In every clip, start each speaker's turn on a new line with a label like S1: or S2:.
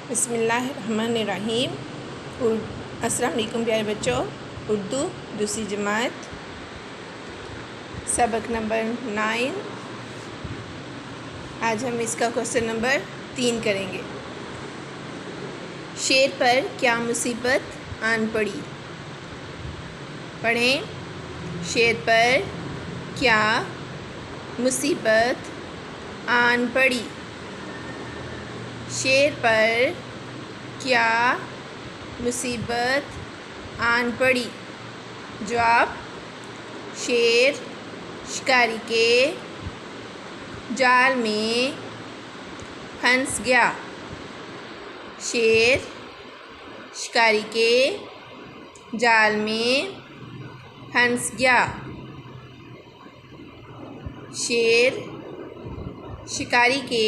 S1: बिस्मिल्लाहिर्रहमानिर्रहीम। अस्सलाम वालेकुम प्यारे बच्चों। उर्दू दूसरी जमात सबक नंबर 9। आज हम इसका क्वेश्चन नंबर 3 करेंगे। शेर पर क्या मुसीबत आन पड़ी। पढ़ें। शेर पर क्या मुसीबत आन पड़ी। शेर पर क्या मुसीबत आन पड़ी। जवाब, शेर शिकारी के जाल में फंस गया। शेर शिकारी के जाल में फंस गया। शेर शिकारी के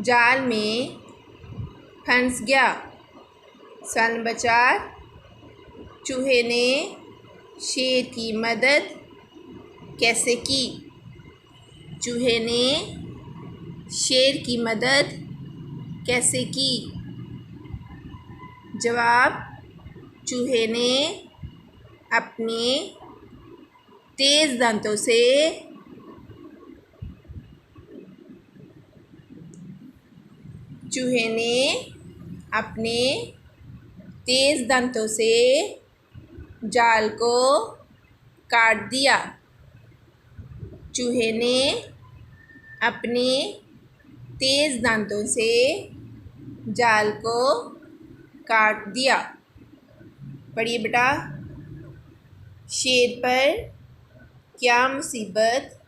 S1: जाल में फंस गया। सवाल नंबर 4, चूहे ने शेर की मदद कैसे की। चूहे ने शेर की मदद कैसे की। जवाब, चूहे ने अपने तेज़ दांतों से चूहे ने अपने तेज़ दांतों से जाल को काट दिया। चूहे ने अपने तेज़ दांतों से जाल को काट दिया। पढ़िए बेटा। शेर पर क्या मुसीबत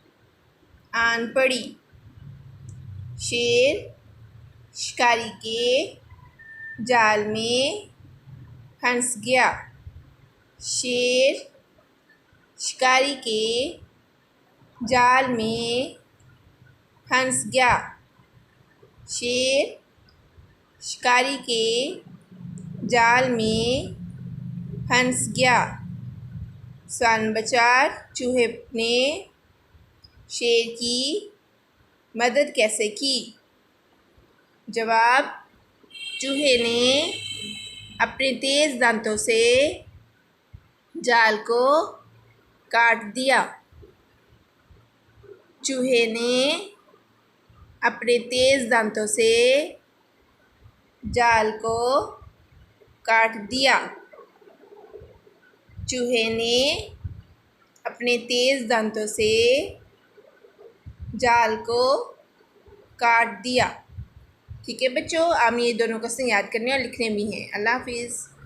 S1: आन पड़ी। शेर शिकारी के जाल में फंस गया। शेर शिकारी के जाल में फंस गया। शेर शिकारी के जाल में फंस गया। सवाल नंबर 4, चूहे ने शेर की मदद कैसे की। जवाब, चूहे ने अपने तेज़ दांतों से जाल को काट दिया। चूहे ने अपने तेज़ दांतों से जाल को काट दिया। चूहे ने अपने तेज़ दांतों से जाल को काट दिया। ठीक है बच्चों, आप ये दोनों क्वेश्चन याद करने और लिखने भी हैं। अल्लाह हाफिज़।